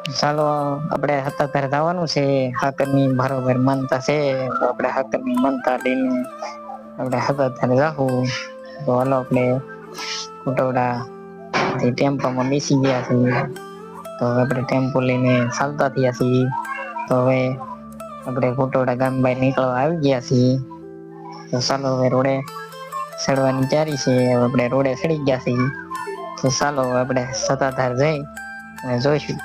ચાલો આપણે સત્તાધાર જવાનું છે. હાકરની બરોબર માનતા છે તો આપણે હાકરની માનતા લઈને આપણે સત્તાધાર જાહું. તો હાલો આપણે ખોટોડા ટેમ્પામાં બેસી ગયા છે. તો હવે આપણે ટેમ્પો લઈને ચાલતા થયા છીએ. તો હવે આપણે કોટોડા ગામ બહાર નીકળવા આવી ગયા છીએ. તો ચાલો હવે રોડે ચડવાની તૈયારી છે. આપણે રોડે ચડી ગયા છીએ. તો ચાલો આપણે સત્તાધાર જઈ અને જોઈશું.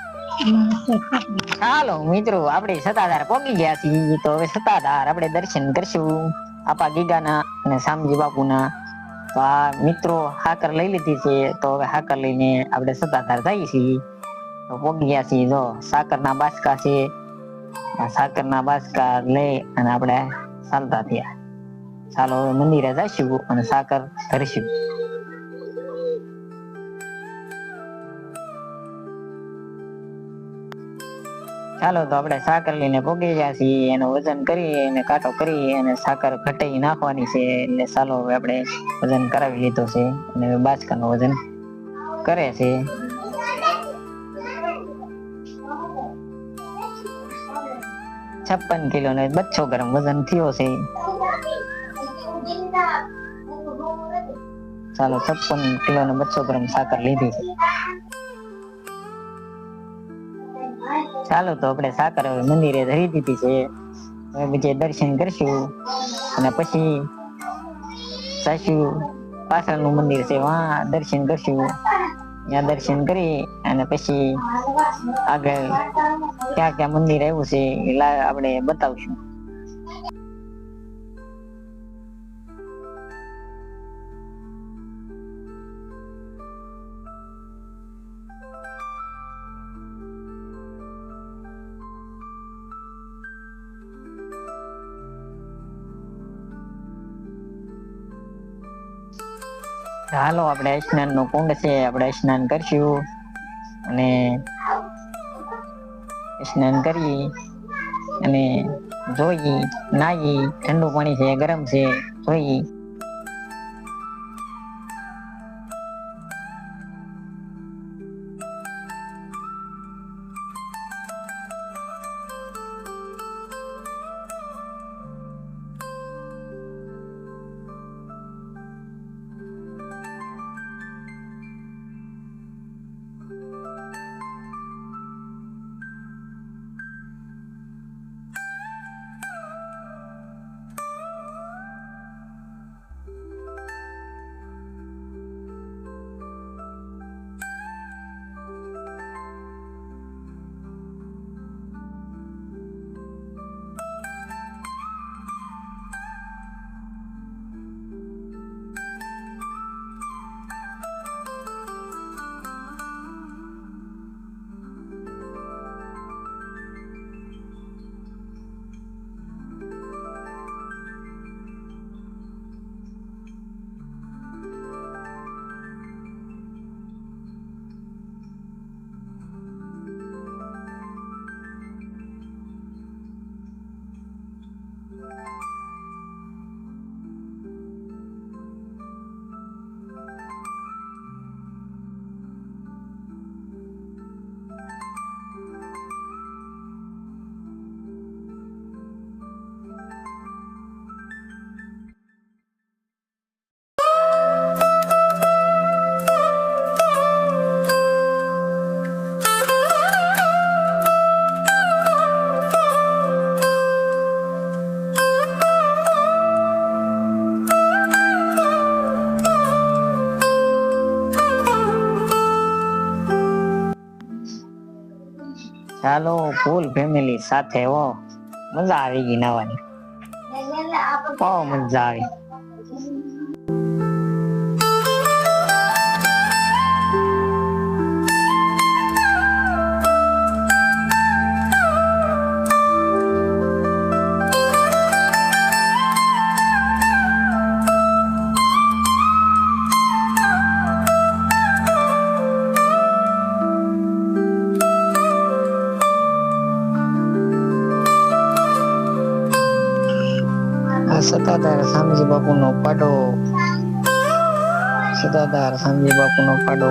ચાલો મિત્રો આપણે સત્તાધાર પહોંચી ગયા છીએ. તો હવે સત્તાધાર આપણે દર્શન કરશું આપા ગીગાના અને શામજી બાપુના. તો આ મિત્રો હાકર લઈ લીધી છે. તો હવે હાકર લઈને આપણે સત્તાધાર જઈએ છીએ. તો પહોંચી ગયા છીએ. જો સાકરના બાચકા છે. આ સાકરના બાચકા લઈ અને આપણે ચાલતા થયા. ચાલો હવે મંદિરે જઈશું અને સાકર ધરીશું. ચાલો તો આપણે સાકર લઈને પહોંચી ગયા છીએ. એનું વજન કરી અને કાંટો કરી અને સાકર ઘટાઈ નાખવાની છે. એટલે ચાલો હવે આપણે વજન કરાવી લીધો છે અને બાચકાનું વજન કરે છે. 56 કિલો ને 200 ગ્રામ વજન થયો છે. ચાલો 56 કિલો ને 200 ગ્રામ સાકર લીધી છે. ચાલો તો આપણે સાકર હવે મંદિરે ધરી દીધી છે. હવે બીજે દર્શન કરશું અને પછી જઈશું પાછળનું મંદિર છે વહાં દર્શન કરશું. ત્યાં દર્શન કરી અને પછી આગળ ક્યાં ક્યાં મંદિર આવ્યું છે એ આપણે બતાવશું. હાલો આપણે સ્નાન નો કુંડ છે. આપણે સ્નાન કરશું અને સ્નાન કરી અને જોઈ નાહી. ઠંડુ પાણી છે ગરમ છે જોઈ. ચાલો ફૂલ ફેમિલી સાથે હો, મજા આવી ગઈ નાવાની. બહુ મજા આવી. સત્તાધાર શામજી બાપુ નો પાડો. સત્તાધાર શામજી બાપુ નો પાડો.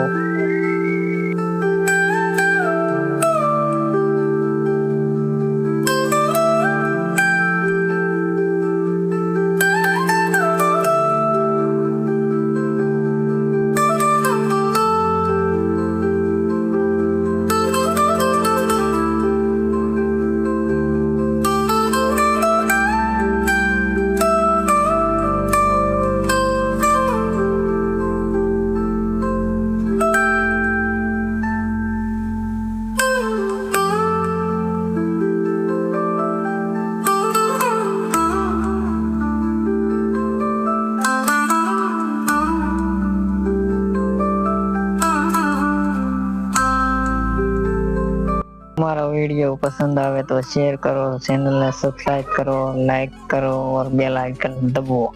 हमारा वीडियो पसंद आवे तो शेयर करो, चैनल ने सब्सक्राइब करो, लाइक करो और बेल आइकन दबाओ।